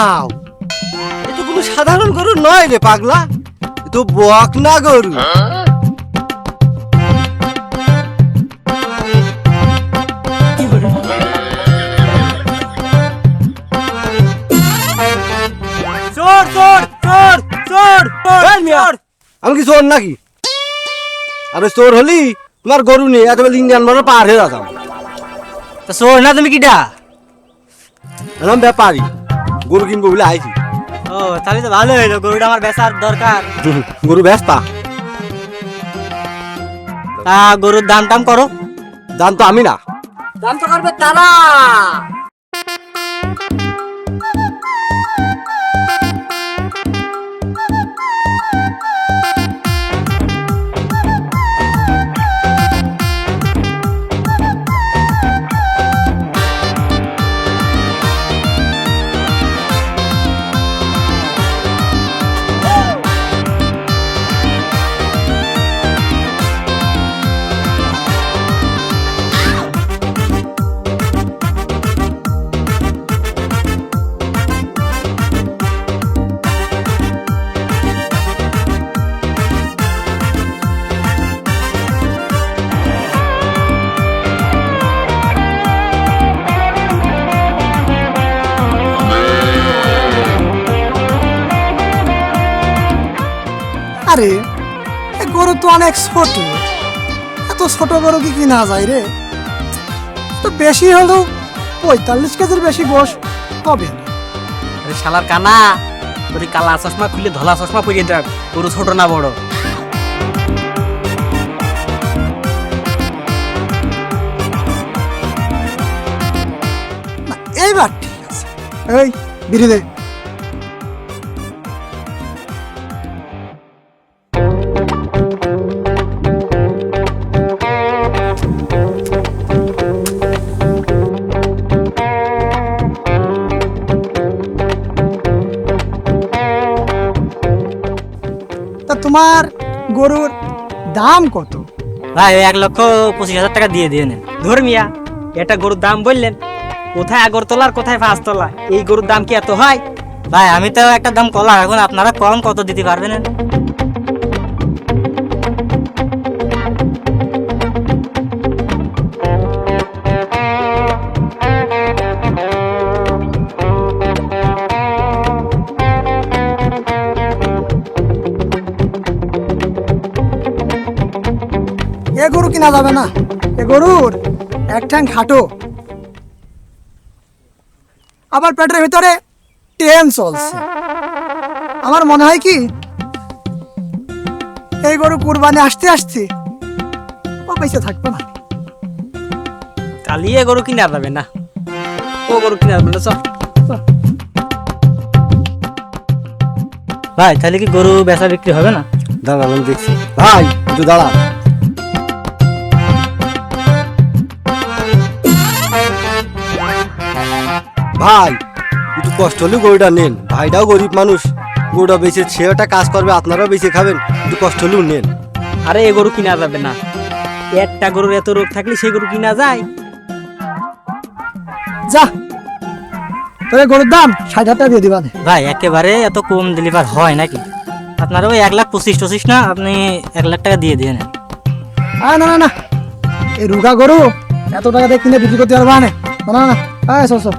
নাও। এ তো কোনো সাধারণ গরু নয় রে পাগলা, এ তো বকনা গরু। চোর চোর চোর চোর এই মিয়া, চোর। আমি কি চোর নাকি? আরে চোর হলি তোমার গরু নিয়ে একেবারে ইন্ডিয়ান বর্ডার পার হয়ে যেতাম। তা চোর না তুমি কিটা? আমি ব্যাপারী, গরু কিনবো বলে আইছি। ও তাহলে তো ভালো হইলো, গরুটা আমার বেচার দরকার। গরু বেচতা? তা গরুর দাম টাম করো। দাম তো আমি না, দাম তো করবে তারা। আরে এ গরু তো অনেক ছোট, এত ছোট গরু কি কিনা যায় রে? তো বেশি হলেও 45 কেজির বেশি গোশ হবে না। আরে শালার কানা, তোর কালা চশমা খুলে ধলা চশমা পরিয়ে দেখ, গরু ছোট না বড়। না এইবার ঠিক আছে, এই বিড়ি দে। তা তোমার গরুর দাম কত? ভাই 1,25,000 টাকা দিয়ে দিয়ে নেন। ধর মিয়া, এটা গরুর দাম বললেন, কোথায় আগরতলা আর কোথায় পাঁচতলা, এই গরুর দাম কি এত হয়? ভাই আমি তো একটা দাম কলা, এখন আপনারা কম কত দিতে পারবেন? এ গরু কিনা যাবে না, এ গরুর এক ঠ্যাং খাটো, আবার পেটের ভিতরে টেন চলছে। আমার মনে হয় কি এই গরু কুরবানি আসতে আসতে ও বেঁচে থাকবে না। তাহলে এ গরু কিনা যাবে না, ও গরু কিনা যাবে না। চল ভাই, তাহলে কি গরু বেচা বিক্রি হবে না? দাঁড়ান আমি দেখছি। ভাই একটু দাঁড়া। ভাই একটু কষ্ট হলেও গরুটা নেন, ভাইটাও গরিব মানুষ, গরুটা বেঁচে সে একটা কাজ করবে, আপনারাও বেঁচে খাবেন, একটু কষ্ট হলেও নেন। আরে এ গরু কিনা যাবে না, একটা গরুর এত রোগ থাকলে সেই গরু কিনা যায়? যা, তোর গরুর দাম 60,000 টাকা দিয়ে দিবা। ভাই একেবারে এত কম ডেলিভার হয় নাকি? আপনারা ওই 1,25,000 না, আপনি 1,00,000 টাকা দিয়ে দিয়ে নেন। না না না, এই রুগা গরু এত টাকা দিয়ে কিনে বিক্রি করতে পারবা না। না না না, চল চল।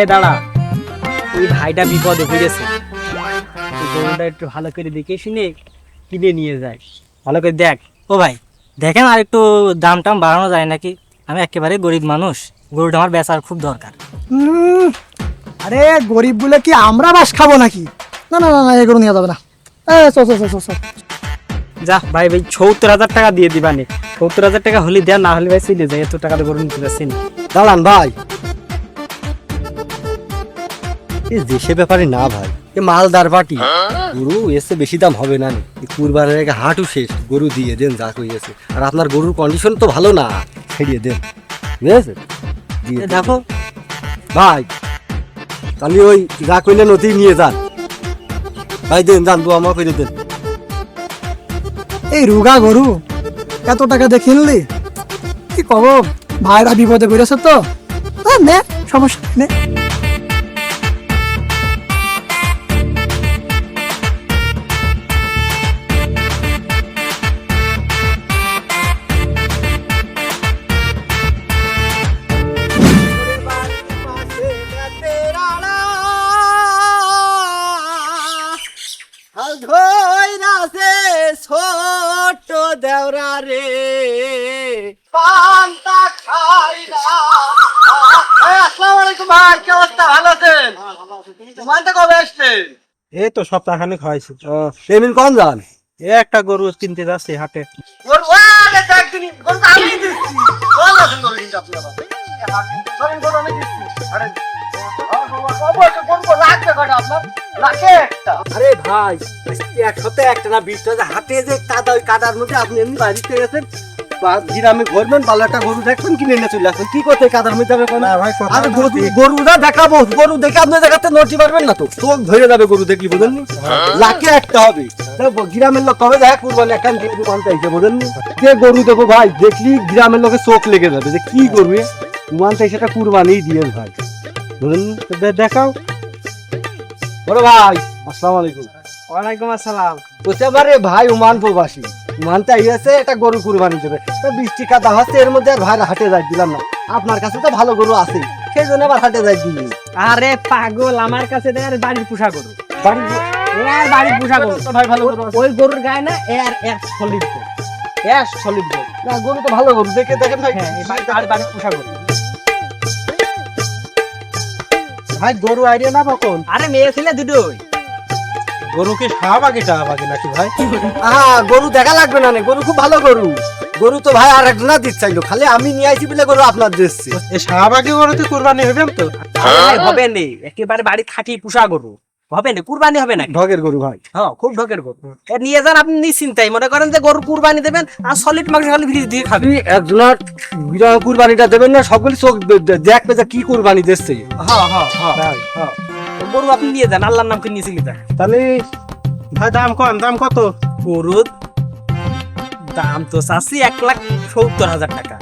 এই দাঁড়া, ওই ভাইটা বিপদে পড়েছে, এই গরুটা একটু ভালো করে দেখে শুনে কিনে নিয়ে যায়, ভালো করে দেখ। ও ভাই দেখেন, আর একটু দাম টাম বাড়ানো যায় নাকি? আমি একেবারে গরিব মানুষ, গরুটা আমার বেচার খুব দরকার। আরে গরিব বলে কি আমরা বাস খাবো নাকি? না না না না, এই গরু নিয়ে যাবে না। চল চল চল চল চল। যা ভাই, ভাই 70,000 টাকা দিয়ে দিবানি, 70,000 টাকা হলে দেন, না হলে ভাই চলে যায়, এত টাকা গরু নিতে পারছি না। দাঁড়ান ভাই, এ দেশে ব্যাপারে না ভাই, এ মালদার পাটি, গরু এসে বেশি দাম হবে না, কুরবানের আগে হাটু শেষ, গরু দিয়ে দেন যা কইছে। আর আপনার গরুর কন্ডিশন তো ভালো না, ছেড়িয়ে দেন, বুঝেছেন? দিয়ে দেন। দেখো ভাই তাহলে ওই যা কইলেন ওতেই নিয়ে যান ভাই, দেন যান, দু আমার করে দেন। এই রুগা গরু এত টাকা দিয়ে কিনলি, কি কব, ভাইরা বিপদে পড়েছে তো। নে সমস্যা নে। দেওরা রে পান্তা খাই না। আসসালামু আলাইকুম ভাই, কি অবস্থা? ভালো আছেন? মানতে কবে আসছেন? এই তো সপ্তাহখানেক হয়েছে। পেমেন্ট কম যান? এ একটা গরু কিনতে যাচ্ছি হাটে। আরে ভাই, এক সপ্তাহে একটা না 20টা হাতে যে কাদা, ওই কাদার মধ্যে আপনি এমনি বাড়িতে গেছেন, গ্রামে ঘুরবেন, ভালো একটা গরু দেখবেন, কিনে নিয়ে চলে আসবেন। কি করতে কাদার মধ্যে যাবে? ভাই আরে গরুটা দেখাবো, গরু দেখে আপনি দেখাতে নটি পারবেন না তো, চোখ ধরে যাবে গরু দেখলি, বুঝেননি? লাখে একটা হবে। গ্রামের লোক কবে দেখ কুরবানি একটা মানতে আইছে, বুঝেননি? যে গরু দেখো ভাই, দেখলি গ্রামের লোকের চোখ লেগে যাবে যে কি করবে, মানতে সেটা কুরবানি দিয়ে ভাই, বুঝেননি? দেখাও। বড় ভাই, আসসালামু আলাইকুম। ওয়ালাইকুম আসসালাম। বলছে আবার ভাই উমান প্রবাসী, উমানতে আইয়াছে একটা গরু কুরবানি দেবে, তো 20টি কাদা হচ্ছে, এর মধ্যে আর ভাই হাটে যাই দিলাম না। আপনার কাছে তো ভালো গরু আছে, সেই জন্য আবার হাটে যাই দিলি। আরে পাগল, আমার কাছে দেয় বাড়ির পোষা গরু, বাড়ির বাড়ির পোষা গরু তো ভাই ভালো গরু আছে। ওই গরুর গায়ে না এর সলিড গরু, এর সলিড গরু। না গরু তো ভালো গরু, দেখে দেখেন ভাই। হ্যাঁ, এই বাড়ির পোষা গরু। ভাই গরু আইডিয়া না কখন? আরে মেয়ে ছেলে দুটোই। গরুকে শাহবাগে টাহবাগে নাকি ভাই? গরু দেখা লাগবে না, গরু খুব ভালো গরু। গরু তো ভাই আর একটা না দিতে চাইলো, খালি আমি নিয়ে আইছি বলে গরু আপনার দিচ্ছি। এই শাহবাগে গরুতে কুরবানি হবেন তো? আরে হবে নে, একেবারে বাড়ি খাঁটি পোষা গরু হবে না, কুরবানি হবে না। ঢগের গরু ভাই। হ্যাঁ, খুব ঢকের গরু। এর নিয়ে যান আপনি নিশ্চিন্তাই, মনে করেন যে গরু কুরবানি দেবেন আর সলিড মাংস খালি ফ্রিজ দিয়ে খাবেন। আপনি একজনের কুরবানিটা দেবেন না, সবগুলি চোখ দেখবে যে কি কুরবানি দিচ্ছে। হ্যাঁ হ্যাঁ হ্যাঁ হ্যাঁ, গরু আপনি নিয়ে যান, আল্লাহর নাম করে নিয়ে চলে যান। তাহলে ভাই দাম কম, দাম কত? গরুর দাম তো চাচ্ছি 1,70,000 টাকা।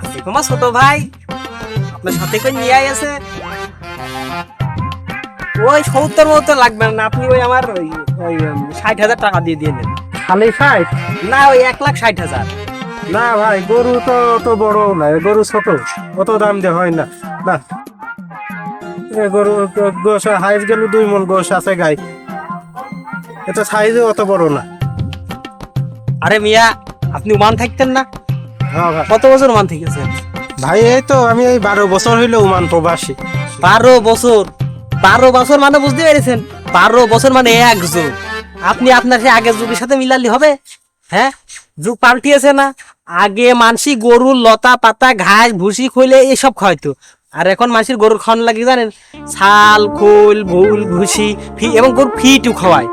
আছে তোমার ছোট ভাই আপনার সাথে করে নিয়ে আছে, ওই 70 লাগবে না, আপনি ওই আমার ওই 60,000 টাকা দিয়ে দিয়ে নেন। খালি 60? না, ওই 1,60,000। না ভাই, গরু তো অত বড় না, গরু ছোট, অত দাম দিয়ে হয় না। না গরু গোশ হাইস গেল 2 মণ গোশ আছে গাই, এটা সাইজে অত বড় না। আরে মিয়া, আপনি ওমান থাকতেন না? হ্যাঁ ভাই। কত বছর ওমান থেকেছেন? ভাই এই তো আমি এই 12 বছর হইলো ওমান প্রবাসী। 12 বছর? 12 বছর মানে বুঝতে পেরেছেন, 12 বছর মানে এক যুগ। আপনি আপনার সে আগের যুগের সাথে মিলালি হবে? হ্যাঁ, যুগ পাল্টিয়েছে না। আগে মানসি গরুর লতা পাতা ঘাস ভুসি খইলে এসব খাওয়াইতো, আর এখন মানুষের গরুর খাওয়ানো লাগে জানেন, ছাল খোল ভুল ভুসি এবং গরু ফিটু খাওয়ায়।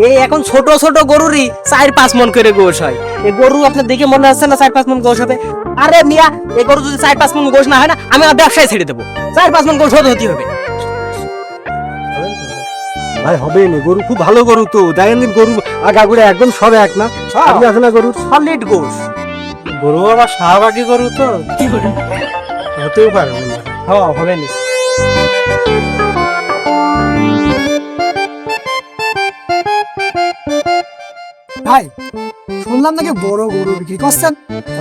এই এখন ছোট ছোট গরুরই 4-5 মণ করে গোশ হয়। এই গরু আপনার দেখে মনে হচ্ছে না 4-5 মণ গোশ হবে? আরে মিয়া, এই গরু যদি 4-5 মণ গোশ না হয় না, আমি আমার ব্যবসায় ছেড়ে দেবো। 4-5 মণ গোশ হতে হবে। ভাই হবে না, গরু খুব ভালো গরু তো, দেখেন গরু আগাগুড়ে একদম সব এক না, আপনি আছে না গরু সলিড গোশ। গরু আবার শাহবাগী গরু তো কি করে হতেও পারে না। হ্যাঁ, হবে না। ভাই শুনলাম নাকি বড় গরু বিক্রি করছেন?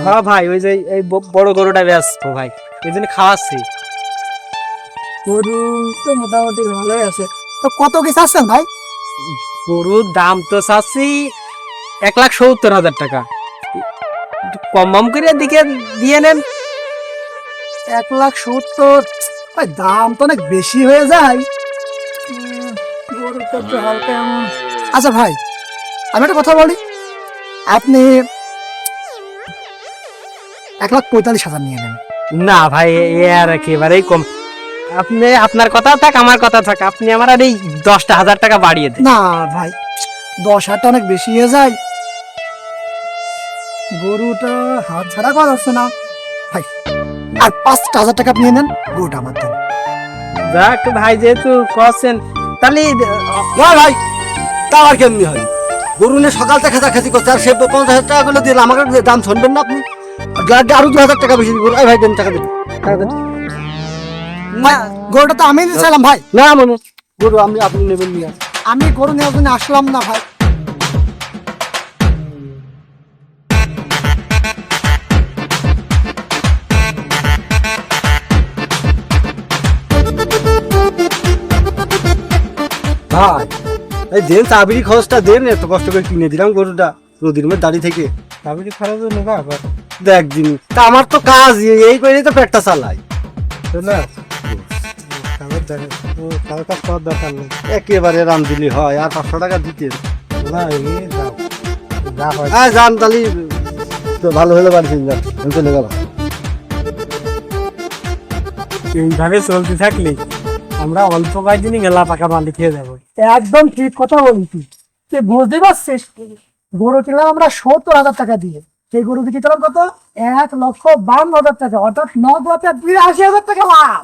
হ্যাঁ ভাই, ওই যে এই বড় গরুটা ব্যস্ত ভাই, এই জন্য খাওয়াচ্ছি। গরু তো মোটামুটি ভালোই আছে, তো কত কি চাচ্ছেন ভাই? গরুর দাম তো চাচ্ছি 1,70,000 টাকা, একটু কম করে দিকে দিয়ে নেন। 1,70,000? ভাই দাম তো অনেক বেশি হয়ে যায়। গরুটা একটু হালকা এমন। আচ্ছা ভাই, আমি একটা কথা বলি, আপনি 1,45,000 নিয়ে নেন। না ভাই, এ আর একেবারেই কম। আপনি আপনার কথা থাক, আমার কথা থাক, আপনি আমার আর এই 10,000 টাকা বাড়িয়ে দেন। না ভাই, 10,000 অনেক বেশি হয়ে যায়, গরুটা হাত ছাড়া করা যাচ্ছে না ভাই। আর 5,000 টাকা নিয়ে নেন, গরুটা আমার দেন। যাক ভাই, যেহেতু করছেন তাহলে না ভাই, তা আর কেমনি হয়? গরু নিয়ে সকাল থেকে খেঁচাখেঁচি করছে, আর সে 50,000 টাকা গুলো দিলে আমাকে দাম শুনবেন না আপনি? লাগবে আরো 2,000 টাকা বেশি দিব। ভাই দেন, টাকা দেন, টাকা দেন। ভাই গরুটা তো আমি দিয়েছিলাম ভাই। না মনে গরু আপনি নেবেন নিয়ে। আমি গরু নেওয়ার জন্য আসলাম না ভাই। ভাই এই দেন, চাবির খরচটা দেন, এত কষ্ট করে কিনে দিলাম গরুটা। রোদির দাড়ি থেকে তারপরে খারাপ জন্য আবার দেখ দিন তা আমার তো কাজ এই করে তো পেটটা চালাই তো না খাবার দেখে খাবার কাজ করার দরকার নেই। একেবারে রাম দিলি হয় আর 500 টাকা দিতে না এমনি যাও যা হয় হ্যাঁ যান তাহলে তো ভালো হলো বাড়ি ফিরে যান আমি চলে গেলাম এইভাবে চলতে থাকলে আমরা অল্প কয়েকদিনই গেলা পাকা মালিক হয়ে যাবো। একদম ঠিক কথা বলছি, তুই বুঝতে পারছিস? গরু কিনলাম আমরা 70,000 টাকা দিয়ে, সেই গরু বিক্রি করলাম কত? 1,52,000 টাকা, অর্থাৎ 9,82,000 টাকা লাভ।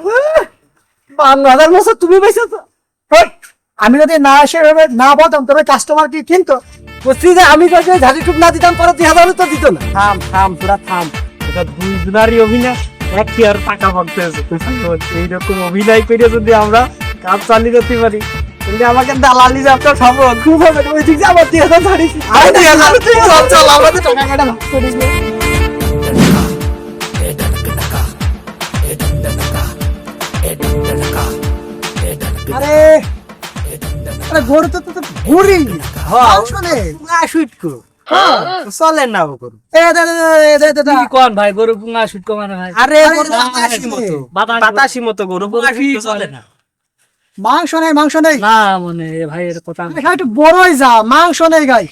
52,000 বছর তুমি বেঁচে তো হেই, আমি যদি না এসে এভাবে না বলতাম তবে কাস্টমার কি কিনতো? বলছি যে আমি যদি ঝাড়ি টুক না দিতাম পরে 2,000 তো দিত না। থাম থাম তোরা থাম, এটা দুজনারই অভিনয়, এক কি আর টাকা ভাগতে আছে। এইরকম অভিনয় করে যদি আমরা কাজ চালিয়ে যেতে পারি তাহলে আমাকে দালালি যাত্রা খাবো খুব হবে। ওই দিক দিয়ে আবার 2,000 ঝাড়ি আরে 2,000 চল চল আমাদের টাকা কাটা ভাগ করে দিবে। আরে আরে গরু তো ঘুরি শুনে শুটকো চলেন না ও করু কি কোন ভাই গরু পুঙ্গা শুটকো মানে ভাই? আরে গরু বাতাসি মতো। বাতাসি মতো গরু পুঙ্গা শুটকো চলে না। মাংস নেই না মানে ভাই এর কথা এখানে একটু বড়ই যা, মাংস নেই গাই,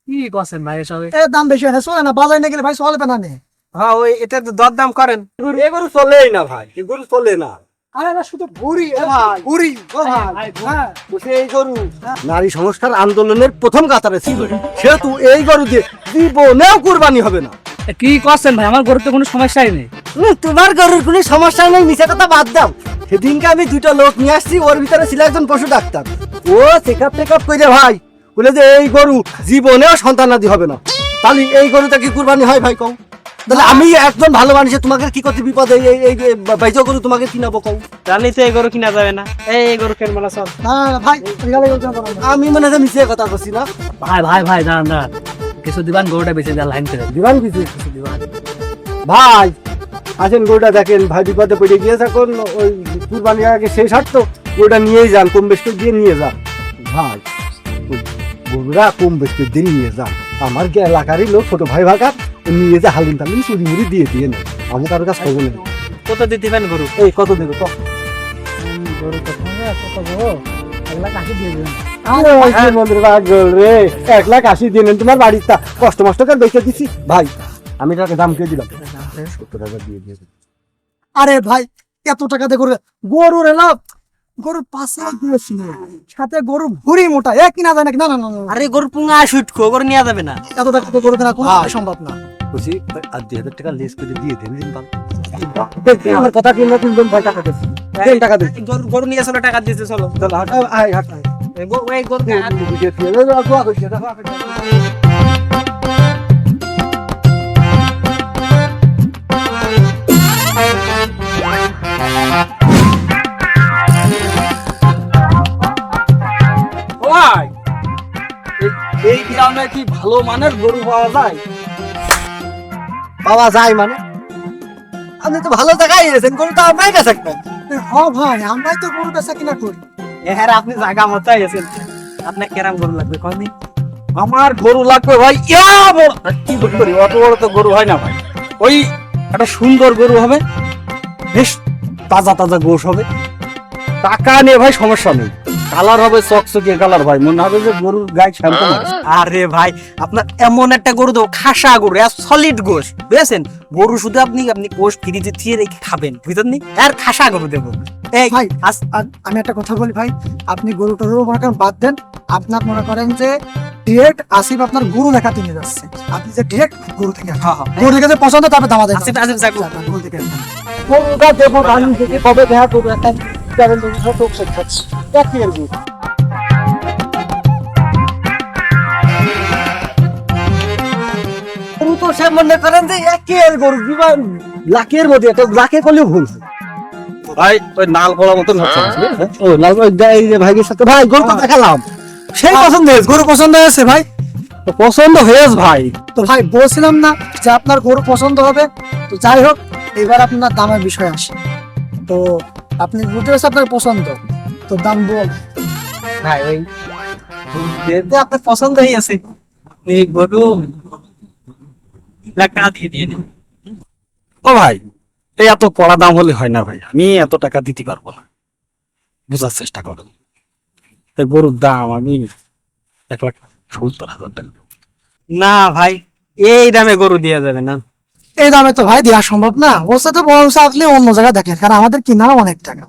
কি করছেন ভাই এসব? এর দাম বেশি হয় না, চলে না, বাজারে না গেলে ভাই চলবে না নে। হ্যাঁ ওই এটা তো দরদাম করেন। এগুলো চলেই না ভাই, এগুলো চলে না। আরে না শুধু ঘুরি ভাই, ঘুরি ও ভাই, হ্যাঁ বসে এই গরু নারী সংস্কার আন্দোলনের প্রথম কাতারে ছিল, সেহেতু এই গরু দিয়ে জীবনেও কুরবানি হবে না। কি করছেন ভাই? আমার গরুতে কোনো সমস্যাই নেই। তোমার গরুর কোনো সমস্যা নেই, মিছে কথা বাদ দাও। সেদিনকে আমি 2টা লোক নিয়ে আসছি, ওর ভিতরে ছিল একজন পশু ডাক্তার। ও চেকআপ টেকআপ করে ভাই বলে যে এই গরু জীবনেও সন্তানাদি হবে না। তাহলে এই গরুটা কি কুরবানি হয় ভাই কও? তাহলে আমি একজন ভালো মানুষে তোমাকে কি করতে বিপদে এই বাইজো গরু তোমাকে কিনাবো কও? জানি তো এই গরু কিনা যাবে না। এই গরু কেন বলা চল। না না ভাই এখানে বলতে পারবো না। আমি মনে হয় মিছে কথা বলছি না। ভাই ভাই ভাই দাঁড়ান দাঁড়ান, কিছু দিবান গরুটা বেঁচে দেওয়া লাইন করে দিবান কিছু দিবান ভাই আসেন গরুটা দেখেন ভাই বিপদে পড়ে গিয়েছে, এখন ওই কুরবানির আগে শেষ হাট তো গরুটা নিয়েই যান, কম বেশ করে দিয়ে নিয়ে যান ভাই। ওই গরুরা কম বেশ করে দিয়ে নিয়ে যান, আমার এলাকারই লোক ছোট ভাই ভাগার নিয়ে যে হালিম টালিম চুরি মুড়ি দিয়ে নেই, আমি কারোর কাছে খবর নেই। কত দিতে পারেন গরু? এই কত দেবো তো? গরু কত বড়, 1,80,000 দিয়ে দিবেন। রে 1,80,000 দিয়ে নেন, তোমার বাড়িটা কষ্ট মষ্ট করে বেঁচে দিছি ভাই, আমি টাকা দাম কে দিলাম 70 টাকা দিয়ে দিয়ে। আরে ভাই এত টাকা দিয়ে গরুর এলাম, গরুর পাশে দিয়েছিল, সাথে গরু ভুড়ি মোটা, এক কিনা যায় নাকি? না না না না, আরে গরু পুঙ্গা শুটকো, গরু নেওয়া যাবে না। এত টাকা দিয়ে গরু কেনা কোনো সম্ভব না। খুশি আর 2,000 টাকা লেস করে দিয়ে দেন দিন পাল। আমার কথা কিনলে তুমি ভাই টাকা দেন, দেন টাকা দেন। গরু নিয়ে চলো, টাকা দিতে চলো। চল হাট আয় হাট আয়। এই গরু বুঝিয়ে দিয়ে দোয়া করছি দেখো। ভাই এই গ্রামে কি ভালো মানের গরু পাওয়া যায়? পাওয়া যায় মানে আপনি তো ভালো জায়গায় এসেছেন, গরু তো আমার কাছে একটা। হ্যাঁ ভাই আমরাই তো গরু বেচা কিনা করি। হ্যাঁ আপনি জায়গা মতো আছেন, আপনার কেরাম গরু লাগবে কয়নি? আমার গরু লাগবে ভাই, কি করি অত বড় তো গরু হয় না ভাই, ওই একটা সুন্দর গরু হবে, বেশ তাজা তাজা গোশ হবে, টাকা নিয়ে ভাই সমস্যা নেই, কালার হবে চকচকে কালার ভাই, মনে হবে যে গরুর গায়ে শ্যাম্পু মারে। আরে ভাই আপনার এমন একটা গরু দেবো, খাসা গরু, সলিড গোশ, বুঝেছেন? গরু শুধু আপনি গোশ ফ্রিজে দিয়ে রেখে খাবেন, বুঝলেন? আর খাসা গরু দেবো। এই ভাই আমি একটা কথা বলি ভাই, আপনি গরুটার মনে করেন বাদ দেন, আপনার মনে করেন যে ডিরেক্ট আসিফ আপনার গরু দেখাতে নিয়ে যাচ্ছে, আপনি যে ডিরেক্ট গরু থেকে গরু দেখে যে পছন্দ তারপরে দাম দেন। আসিফ যাবো। গরু থেকে গরুটা দেবো রানি থেকে কবে দেখা করবো একটা প্যারেন্ট চোখ শেখাচ্ছে একই আর গরু। গরু তো সে মনে করেন যে একের গরু বিমান লাখের মধ্যে, একটা লাখে করলেও ভুল ভাই, ওই নাল কলার মতন হচ্ছে ও লাল এই যে ভাইয়ের সাথে ভাই গরু তো দেখালাম, সেই পছন্দ হয়েছে, গরু পছন্দ হয়েছে ভাই, তো পছন্দ হয়েছে ভাই। তো ভাই বলছিলাম না যে আপনার গরু পছন্দ হবে। তো যাই হোক এবার আপনার দামের বিষয় আসে, তো আপনি বুঝতে পারছেন আপনার পছন্দ, তো দাম বল ভাই ওই আপনার পছন্দ হয়ে আছে, এই গরু লাখ টাকা দিয়ে দিন। ও ভাই, এই এত কড়া দাম হলে হয় না ভাই, আমি এত টাকা দিতে পারবো না, বোঝার চেষ্টা করো। এই গরুর দাম আমি 1,70,000 টাকা। না ভাই, এই দামে গরু দেওয়া যাবে না। এই দামে তো ভাই দেওয়া সম্ভব না। ওর সাথে বরং আপনি অন্য জায়গায় দেখেন, কারণ আমাদের কিনাও অনেক টাকা,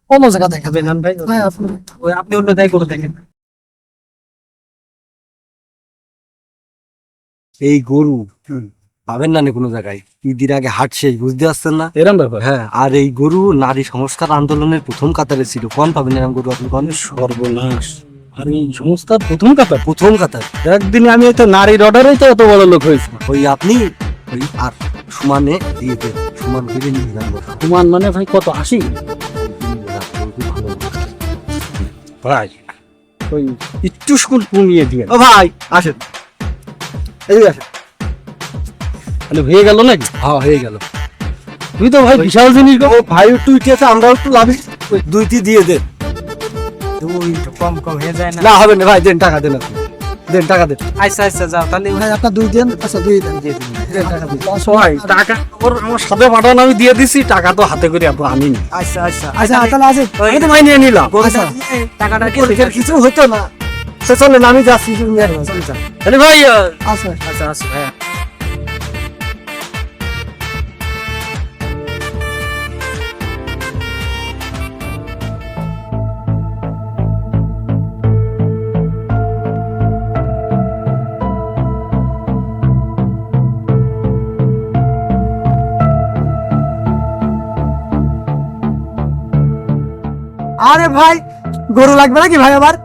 অন্য জায়গায় দেখেন। হবে না ভাই, ভাই আপনি ওই আপনি অন্য জায়গায় গরু দেখেন। এই গরু পাবেন না কোনো জায়গায়। ঈদের আগে হাট শেষ, বুঝতে পারছেন না? এরম ব্যাপার? হ্যাঁ, আর এই গরু নারী সংস্কার আন্দোলনের প্রথম কাতারে ছিল। কোন পাবেন এরকম গরু আপনি? কোন সর্বনাশ। আর এই সংস্থার প্রথম কথা, প্রথম কাতার। একদিন আমি তো নারীর অর্ডারেই তো এত বড় লোক হয়েছি। ওই আপনি ওই আর সমানে দিয়ে দেন, সমান করে নিয়ে যান গরু। তোমার মানে ভাই কত, 80? ভাই ওই একটু স্কুল কমিয়ে দিয়ে ও ভাই আসেন, এই আসেন। তাহলে হয়ে গেল নাকি? হ্যাঁ হয়ে গেল। তুই তো ভাই বিশাল জিনিস গো। ও ভাই একটু উঠেছে, আমরা একটু লাভি দুইটি দিয়ে দেন। দুই একটু কম কম হয়ে যায় না? না হবে না ভাই, দেন টাকা দেন, আপনি দেন টাকা দেন। আচ্ছা আচ্ছা, যাও তাহলে। ভাই আপনার 2 দেন। আচ্ছা 2 দেন। দেন টাকা দেন। ভাই টাকা আমার সাথে পাঠানো, আমি দিয়ে দিছি, টাকা তো হাতে করে এত আনিনি। আচ্ছা আচ্ছা আচ্ছা তাহলে আছে। আমি তো ভাই নিয়ে নিলাম। আচ্ছা টাকাটা পরীক্ষার কিছু হতো না। সে চলেন, আমি যাচ্ছি। তাহলে ভাই আচ্ছা আচ্ছা আচ্ছা ভাই। আরে ভাই, গরু লাগবে নাকি ভাই আবার?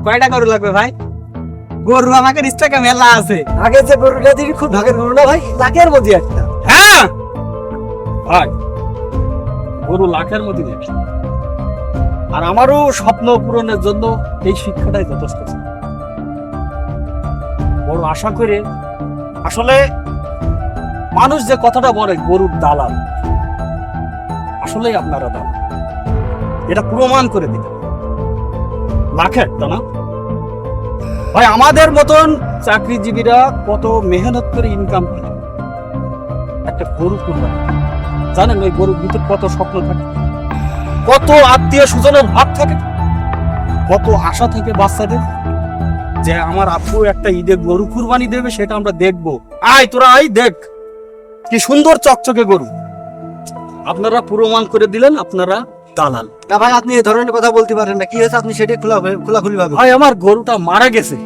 কয়টা গরু লাগবে ভাই? গরু আমাকে রিস্টাকে মেলা আছে। আগে যে গরুটা দিদি খুব ভাগের গরু না ভাই, লাখের মধ্যে একটা। হ্যাঁ ভাই, গরু লাখের মধ্যে দেবে। আর আমারও স্বপ্ন পূরণের জন্য এই শিক্ষাটাই যথেষ্ট ছিল। বড় আশা করে, আসলে মানুষ যে কথাটা বলে গরুর দালাল, আসলেই আপনারা দালাল, এটা প্রমাণ করে দিতে লাখের একটা না ভাই। আমাদের মতন চাকরিজীবীরা কত মেহনত করে ইনকাম করে একটা গরু কুরবানি। জানেন ওই গরুর ভিতর কত স্বপ্ন থাকে, কত আত্মীয় স্বজনের ভাব থাকে, কত আশা থাকে বাচ্চাদের যে আমার আব্বু একটা ঈদে গরু কুরবানি দেবে, সেটা আমরা দেখবো। আয় তোরা আয় দেখ কি সুন্দর চকচকে গরু। আপনারা প্রমাণ করে দিলেন আপনারা দালাল। না ভাই, আপনি এই ধরনের কথা বলতে পারেন না। কি হয়েছে আপনি সেটা খোলাখুলি ভাবে। ভাই আমার গরুটা মারা গেছে।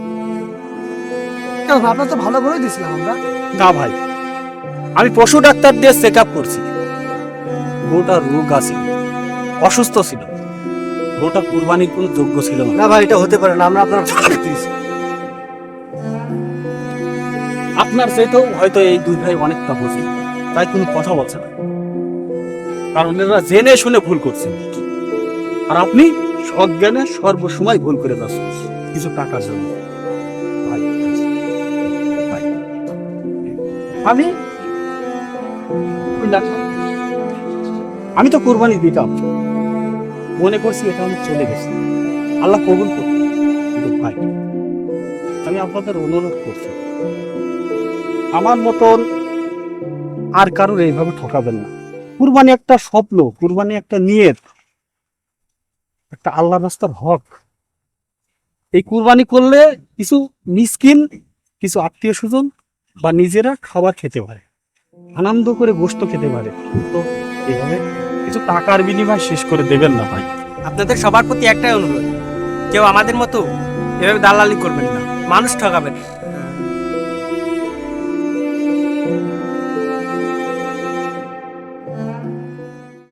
কেন ভাই, আপনার তো ভালো গরুই দিছিলাম আমরা। না ভাই, আমি পশু ডাক্তার দিয়ে চেক আপ করছি, গরুটার রোগ আছে, অসুস্থ ছিল, গরুটা কুরবানির কোনো যোগ্য ছিল না। না ভাই, এটা হতে পারে না। আমরা আপনার আপনার চাইতেও হয়তো এই দুই ভাই অনেকটা বোঝে, তাই কোনো কথা বলছে না, কারণ এরা জেনে শুনে ভুল করছে। আর আপনি সজ্ঞানে সর্বসময় ভুল করে যাচ্ছেন কিছু টাকার জন্য। ভাই ভাই, আমি আমি তো কোরবানি দিতাম, মনে করছি এটা আমি চলে গেছি, আল্লাহ কবুল করুন। কিন্তু ভাই আমি আপনাদের অনুরোধ করছি, আমার মতন আর কারোর এইভাবে ঠকাবেন না। কুরবানি একটা স্বপ্ন, কুরবানি একটা নিয়ত, একটা আল্লাহ রাস্তার হক। এই কুরবানি করলে কিছু মিসকিন, কিছু আত্মীয় স্বজন বা নিজেরা খাবার খেতে পারে, আনন্দ করে গোশত খেতে পারে। তো এইভাবে কিছু টাকার বিনিময় শেষ করে দেবেন না ভাই। আপনাদের সবার প্রতি একটাই অনুরোধ, কেউ আমাদের মতো এভাবে দালালি করবেন না, মানুষ ঠকাবেন না।